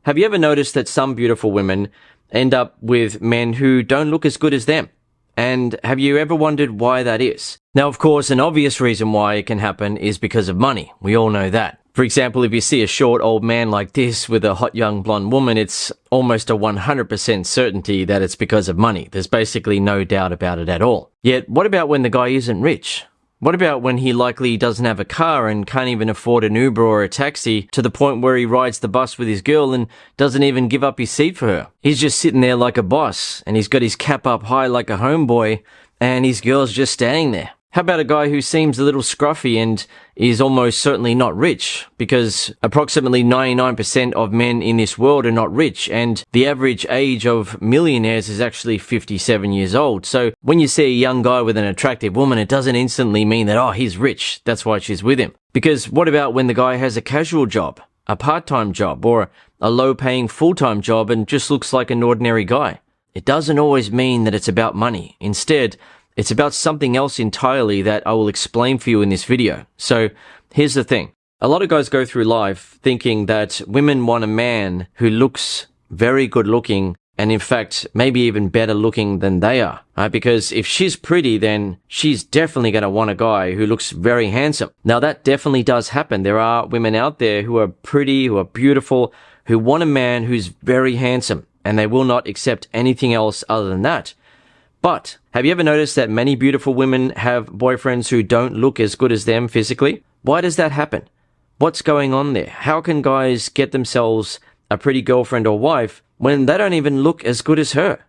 Have you ever noticed that some beautiful women end up with men who don't look as good as them? And have you ever wondered why that is? Now, of course, an obvious reason why it can happen is because of money. We all know that. For example, if you see a short old man like this with a hot young blonde woman, it's almost a 100% certainty that it's because of money. There's basically no doubt about it at all. Yet, what about when the guy isn't rich? What about when he likely doesn't have a car and can't even afford an Uber or a taxi, to the point where he rides the bus with his girl and doesn't even give up his seat for her? He's just sitting there like a boss, and he's got his cap up high like a homeboy, and his girl's just standing there. How about a guy who seems a little scruffy and is almost certainly not rich? Because approximately 99% of men in this world are not rich, and the average age of millionaires is actually 57 years old. So when you see a young guy with an attractive woman, it doesn't instantly mean that, oh, he's rich, that's why she's with him. Because what about when the guy has a casual job, a part-time job, or a low-paying full-time job and just looks like an ordinary guy? It doesn't always mean that it's about money. Instead, it's about something else entirely that I will explain for you in this video. So here's the thing. A lot of guys go through life thinking that women want a man who looks very good looking, and in fact, maybe even better looking than they are. Right? Because if she's pretty, then she's definitely going to want a guy who looks very handsome. Now, that definitely does happen. There are women out there who are pretty, who are beautiful, who want a man who's very handsome, and they will not accept anything else other than that. But have you ever noticed that many beautiful women have boyfriends who don't look as good as them physically? Why does that happen? What's going on there? How can guys get themselves a pretty girlfriend or wife when they don't even look as good as her?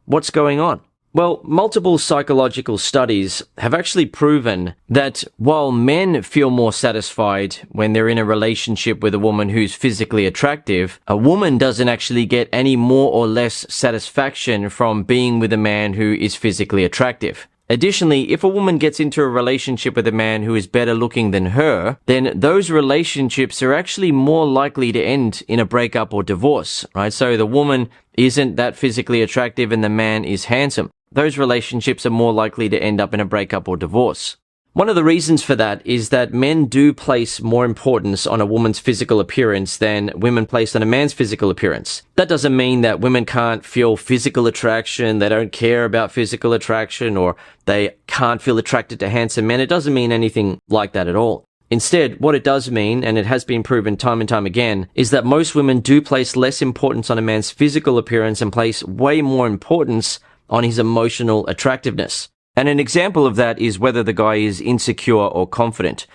What's going on? Well, multiple psychological studies have actually proven that while men feel more satisfied when they're in a relationship with a woman who's physically attractive, a woman doesn't actually get any more or less satisfaction from being with a man who is physically attractive. Additionally, if a woman gets into a relationship with a man who is better looking than her, then those relationships are actually more likely to end in a breakup or divorce, right? So the woman isn't that physically attractive and the man is handsome. Those relationships are more likely to end up in a breakup or divorce. One of the reasons for that is that men do place more importance on a woman's physical appearance than women place on a man's physical appearance. That doesn't mean that women can't feel physical attraction, they don't care about physical attraction, or they can't feel attracted to handsome men. It doesn't mean anything like that at all. Instead, what it does mean, and it has been proven time and time again, is that most women do place less importance on a man's physical appearance and place way more importance on his emotional attractiveness. And an example of that is whether the guy is insecure or confident.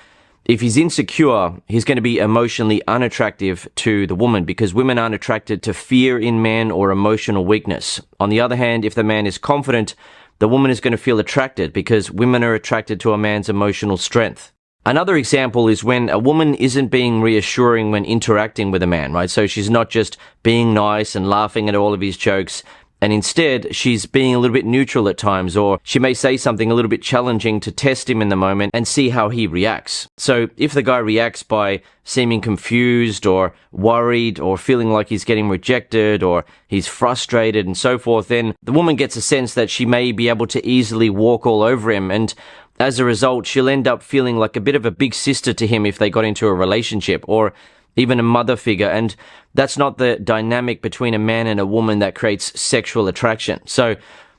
If he's insecure, he's going to be emotionally unattractive to the woman because women aren't attracted to fear in men or emotional weakness. On the other hand, if the man is confident, the woman is going to feel attracted because women are attracted to a man's emotional strength. Another example is when a woman isn't being reassuring when interacting with a man, right? So she's not just being nice and laughing at all of his jokes, and instead, she's being a little bit neutral at times, or she may say something a little bit challenging to test him in the moment and see how he reacts. So if the guy reacts by seeming confused or worried or feeling like he's getting rejected or he's frustrated and so forth, then the woman gets a sense that she may be able to easily walk all over him, and as a result, she'll end up feeling like a bit of a big sister to him if they got into a relationship, or even a mother figure, and that's not the dynamic between a man and a woman that creates sexual attraction. So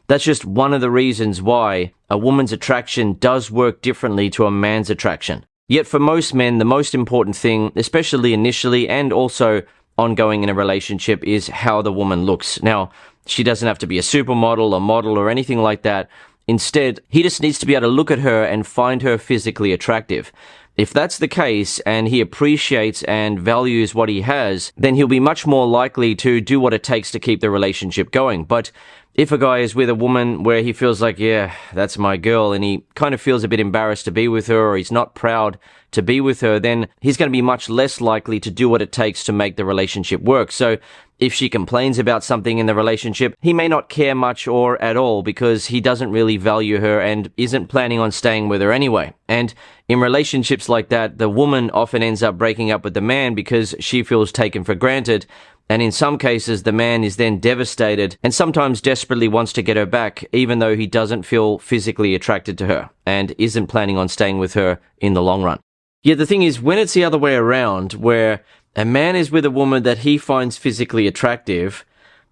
that's just one of the reasons why a woman's attraction does work differently to a man's attraction. Yet for most men, the most important thing, especially initially and also ongoing in a relationship, is how the woman looks. Now, she doesn't have to be a supermodel, a model, or anything like that. Instead, he just needs to be able to look at her and find her physically attractive. If that's the case and he appreciates and values what he has, then he'll be much more likely to do what it takes to keep the relationship going. But if a guy is with a woman where he feels like, yeah, that's my girl, and he kind of feels a bit embarrassed to be with her, or he's not proud to be with her, then he's going to be much less likely to do what it takes to make the relationship work. So if she complains about something in the relationship, he may not care much or at all because he doesn't really value her and isn't planning on staying with her anyway. And in relationships like that, the woman often ends up breaking up with the man because she feels taken for granted. And in some cases, the man is then devastated and sometimes desperately wants to get her back, even though he doesn't feel physically attracted to her and isn't planning on staying with her in the long run. Yet the thing is, when it's the other way around, where a man is with a woman that he finds physically attractive,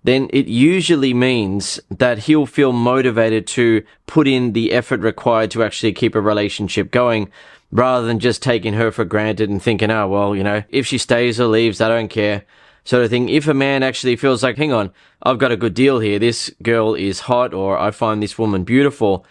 then it usually means that he'll feel motivated to put in the effort required to actually keep a relationship going, rather than just taking her for granted and thinking, oh, well, if she stays or leaves, I don't care, sort of thing. If a man actually feels like, hang on, I've got a good deal here, this girl is hot, or I find this woman beautiful,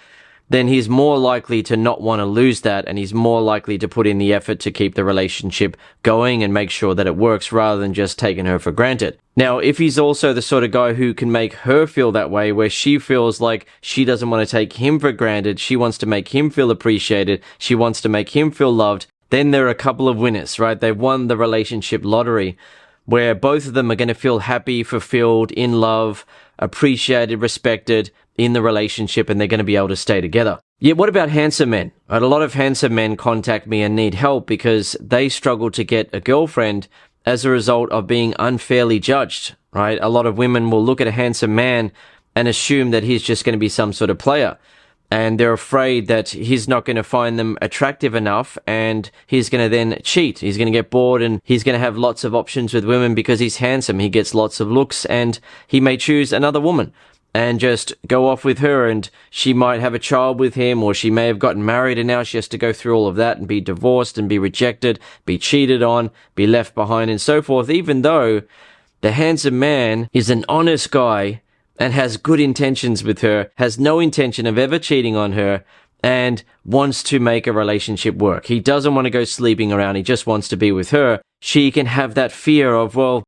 then he's more likely to not want to lose that, and he's more likely to put in the effort to keep the relationship going and make sure that it works, rather than just taking her for granted. Now, if he's also the sort of guy who can make her feel that way, where she feels like she doesn't want to take him for granted, she wants to make him feel appreciated, she wants to make him feel loved, then there are a couple of winners, right? They've won the relationship lottery, where both of them are going to feel happy, fulfilled, in love, appreciated, respected in the relationship, and they're going to be able to stay together. Yet what about handsome men? A lot of handsome men contact me and need help because they struggle to get a girlfriend as a result of being unfairly judged, right? A lot of women will look at a handsome man and assume that he's just going to be some sort of player. And they're afraid that he's not going to find them attractive enough, and he's going to then cheat. He's going to get bored, and he's going to have lots of options with women because he's handsome. He gets lots of looks, and he may choose another woman and just go off with her, and she might have a child with him, or she may have gotten married and now she has to go through all of that and be divorced and be rejected, be cheated on, be left behind, and so forth, even though the handsome man is an honest guy and has good intentions with her, has no intention of ever cheating on her, and wants to make a relationship work. He doesn't want to go sleeping around. He just wants to be with her. She can have that fear of, well,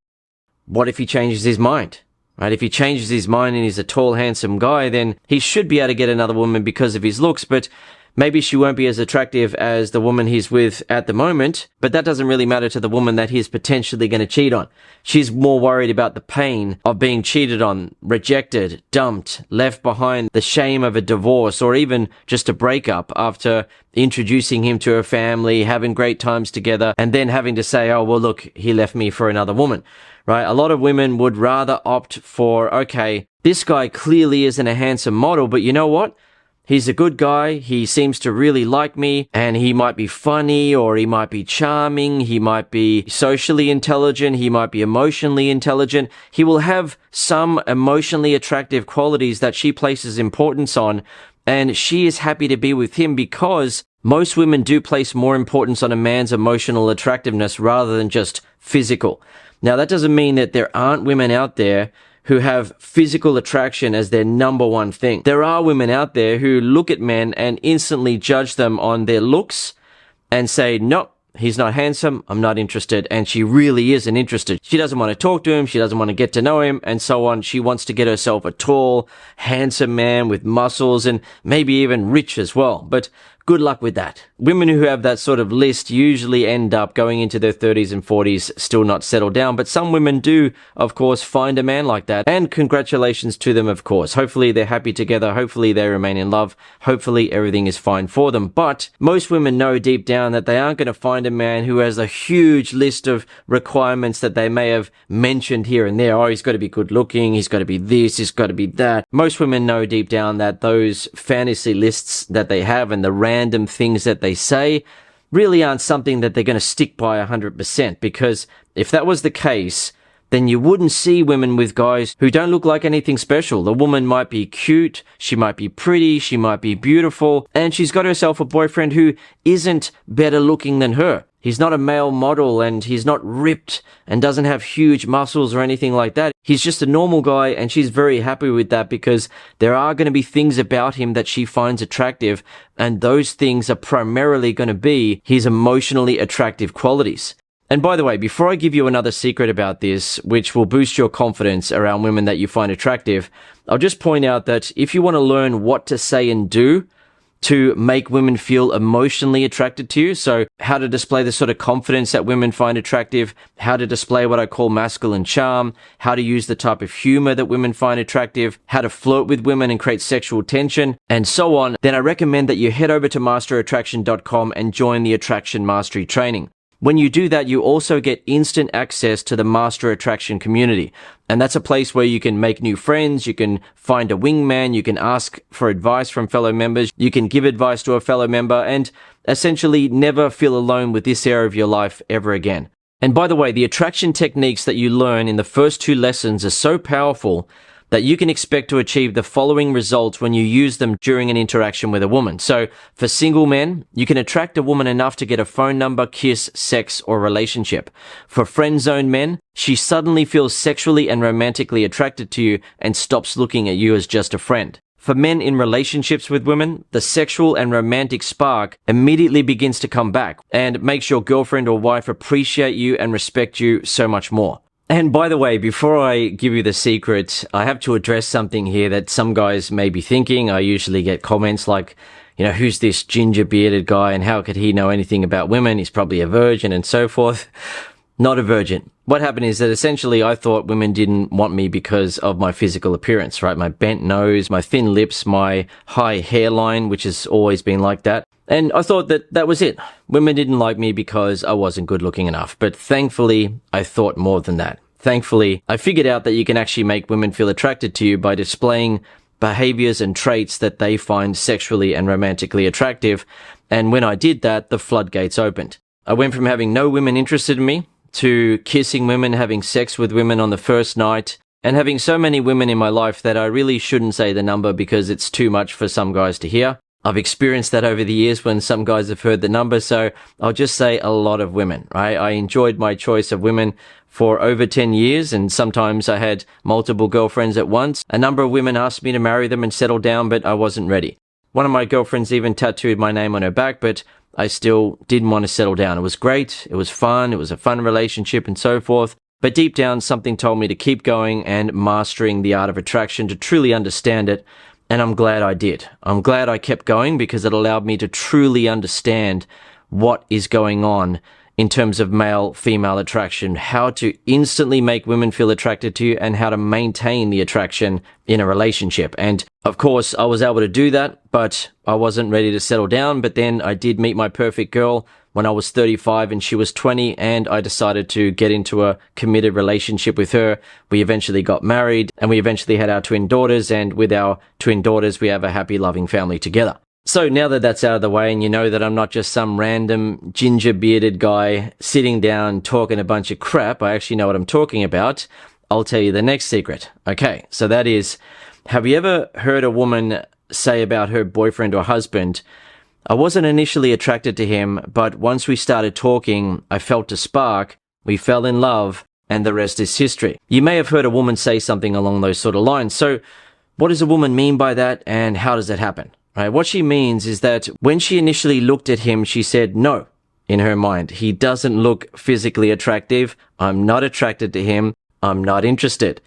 what if he changes his mind? Right? If he changes his mind and he's a tall, handsome guy, then he should be able to get another woman because of his looks, but maybe she won't be as attractive as the woman he's with at the moment, but that doesn't really matter to the woman that he's potentially going to cheat on. She's more worried about the pain of being cheated on, rejected, dumped, left behind, the shame of a divorce, or even just a breakup after introducing him to her family, having great times together, and then having to say, oh, well, look, he left me for another woman. Right? A lot of women would rather opt for, okay, this guy clearly isn't a handsome model, but you know what? He's a good guy, he seems to really like me, and he might be funny, or he might be charming, he might be socially intelligent, he might be emotionally intelligent. He will have some emotionally attractive qualities that she places importance on, and she is happy to be with him because most women do place more importance on a man's emotional attractiveness rather than just physical. Now, that doesn't mean that there aren't women out there who have physical attraction as their number one thing. There are women out there who look at men and instantly judge them on their looks and say, nope, he's not handsome, I'm not interested, and she really isn't interested. She doesn't want to talk to him, she doesn't want to get to know him, and so on. She wants to get herself a tall, handsome man with muscles and maybe even rich as well. But good luck with that. Women who have that sort of list usually end up going into their 30s and 40s still not settled down, but some women do, of course, find a man like that, and congratulations to them, of course. Hopefully they're happy together, hopefully they remain in love, hopefully everything is fine for them. But most women know deep down that they aren't going to find a man who has a huge list of requirements that they may have mentioned here and there. Oh, he's got to be good looking, he's got to be this, he's got to be that. Most women know deep down that those fantasy lists that they have and the random things that they say really aren't something that they're going to stick by 100%, because if that was the case, then you wouldn't see women with guys who don't look like anything special. The woman might be cute, she might be pretty, she might be beautiful, and she's got herself a boyfriend who isn't better looking than her. He's not a male model, and he's not ripped and doesn't have huge muscles or anything like that. He's just a normal guy, and she's very happy with that because there are going to be things about him that she finds attractive, and those things are primarily going to be his emotionally attractive qualities. And by the way, before I give you another secret about this, which will boost your confidence around women that you find attractive, I'll just point out that if you want to learn what to say and do to make women feel emotionally attracted to you, so how to display the sort of confidence that women find attractive, how to display what I call masculine charm, how to use the type of humor that women find attractive, how to flirt with women and create sexual tension, and so on, then I recommend that you head over to masterattraction.com and join the Attraction Mastery training. When you do that, you also get instant access to the Master Attraction community. And that's a place where you can make new friends, you can find a wingman, you can ask for advice from fellow members, you can give advice to a fellow member, and essentially never feel alone with this area of your life ever again. And by the way, the attraction techniques that you learn in the first 2 lessons are so powerful that you can expect to achieve the following results when you use them during an interaction with a woman. So for single men, you can attract a woman enough to get a phone number, kiss, sex, or relationship. For friend zone men, she suddenly feels sexually and romantically attracted to you and stops looking at you as just a friend. For men in relationships with women, the sexual and romantic spark immediately begins to come back and makes your girlfriend or wife appreciate you and respect you so much more. And by the way, before I give you the secret, I have to address something here that some guys may be thinking. I usually get comments like, who's this ginger bearded guy and how could he know anything about women? He's probably a virgin and so forth. Not a virgin. What happened is that essentially I thought women didn't want me because of my physical appearance, right? My bent nose, my thin lips, my high hairline, which has always been like that. And I thought that was it. Women didn't like me because I wasn't good looking enough. But thankfully, I thought more than that. Thankfully, I figured out that you can actually make women feel attracted to you by displaying behaviors and traits that they find sexually and romantically attractive. And when I did that, the floodgates opened. I went from having no women interested in me to kissing women, having sex with women on the first night, and having so many women in my life that I really shouldn't say the number because it's too much for some guys to hear. I've experienced that over the years when some guys have heard the number, so I'll just say a lot of women, right? I enjoyed my choice of women for over 10 years, and sometimes I had multiple girlfriends at once. A number of women asked me to marry them and settle down, but I wasn't ready. One of my girlfriends even tattooed my name on her back, but I still didn't want to settle down. It was great, it was fun, it was a fun relationship and so forth. But deep down, something told me to keep going and mastering the art of attraction to truly understand it. And I'm glad I did. I'm glad I kept going because it allowed me to truly understand what is going on in terms of male-female attraction, how to instantly make women feel attracted to you, and how to maintain the attraction in a relationship. And of course, I was able to do that, but I wasn't ready to settle down. But then I did meet my perfect girl when I was 35 and she was 20, and I decided to get into a committed relationship with her. We eventually got married and we eventually had our twin daughters, and with our twin daughters, we have a happy, loving family together. So now that that's out of the way and you know that I'm not just some random ginger bearded guy sitting down talking a bunch of crap, I actually know what I'm talking about, I'll tell you the next secret. Okay, so that is, have you ever heard a woman say about her boyfriend or husband, I wasn't initially attracted to him, but once we started talking, I felt a spark, we fell in love, and the rest is history. You may have heard a woman say something along those sort of lines. So what does a woman mean by that, and how does it happen? Right? What she means is that when she initially looked at him, she said no in her mind. He doesn't look physically attractive. I'm not attracted to him. I'm not interested.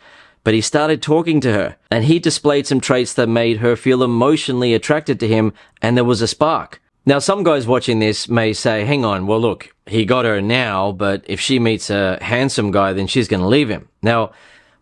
But he started talking to her, and he displayed some traits that made her feel emotionally attracted to him, and there was a spark. Now, some guys watching this may say, hang on, well, look, he got her now, but if she meets a handsome guy, then she's going to leave him. Now,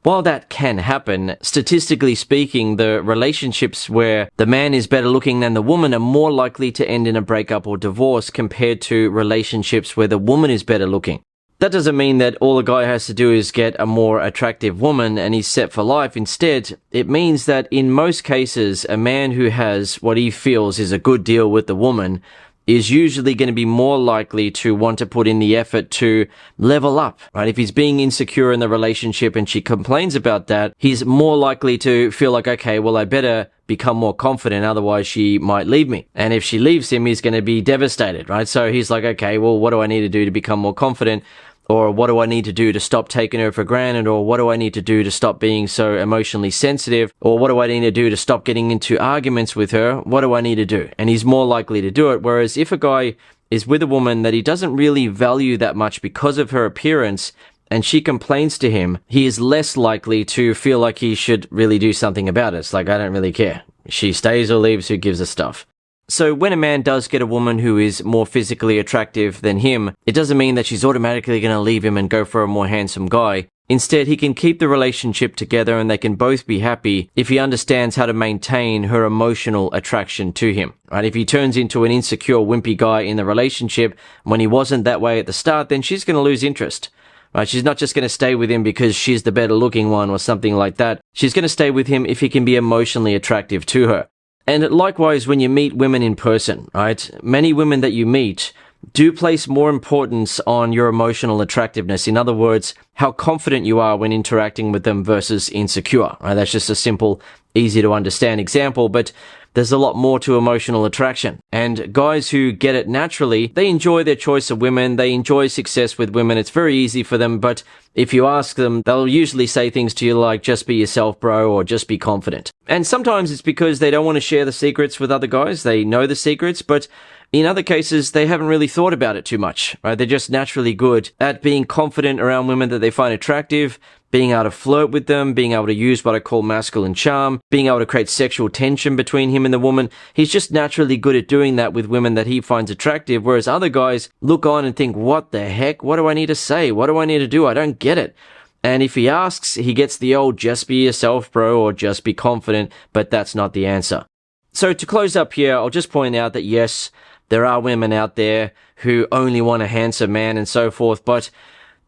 while that can happen, statistically speaking, the relationships where the man is better looking than the woman are more likely to end in a breakup or divorce compared to relationships where the woman is better looking. That doesn't mean that all a guy has to do is get a more attractive woman and he's set for life. Instead, it means that in most cases, a man who has what he feels is a good deal with the woman is usually going to be more likely to want to put in the effort to level up, right? If he's being insecure in the relationship and she complains about that, he's more likely to feel like, okay, well, I better become more confident, otherwise she might leave me. And if she leaves him, he's going to be devastated, right? So he's like, okay, well, what do I need to do to become more confident? Or what do I need to do to stop taking her for granted? Or what do I need to do to stop being so emotionally sensitive? Or what do I need to do to stop getting into arguments with her? What do I need to do? And he's more likely to do it. Whereas if a guy is with a woman that he doesn't really value that much because of her appearance, and she complains to him, he is less likely to feel like he should really do something about it. It's like, I don't really care. She stays or leaves, who gives a stuff? So when a man does get a woman who is more physically attractive than him, it doesn't mean that she's automatically going to leave him and go for a more handsome guy. Instead, he can keep the relationship together and they can both be happy if he understands how to maintain her emotional attraction to him. Right? If he turns into an insecure, wimpy guy in the relationship when he wasn't that way at the start, then she's going to lose interest. Right? She's not just going to stay with him because she's the better looking one or something like that. She's going to stay with him if he can be emotionally attractive to her. And likewise, when you meet women in person, right? Many women that you meet do place more importance on your emotional attractiveness. In other words, how confident you are when interacting with them versus insecure. Right? That's just a simple, easy to understand example, but there's a lot more to emotional attraction. And guys who get it naturally, they enjoy their choice of women, they enjoy success with women, it's very easy for them, but if you ask them, they'll usually say things to you like, just be yourself, bro, or just be confident. And sometimes it's because they don't want to share the secrets with other guys, they know the secrets, but in other cases, they haven't really thought about it too much, right? They're just naturally good at being confident around women that they find attractive, being able to flirt with them, being able to use what I call masculine charm, being able to create sexual tension between him and the woman. He's just naturally good at doing that with women that he finds attractive, whereas other guys look on and think, what the heck? What do I need to say? What do I need to do? I don't get it. And if he asks, he gets the old just be yourself, bro, or just be confident, but that's not the answer. So to close up here, I'll just point out that yes, there are women out there who only want a handsome man and so forth, but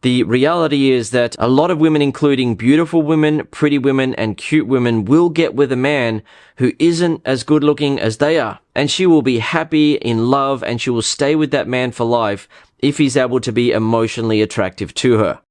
the reality is that a lot of women, including beautiful women, pretty women, and cute women, will get with a man who isn't as good looking as they are. And she will be happy, in love, and she will stay with that man for life if he's able to be emotionally attractive to her.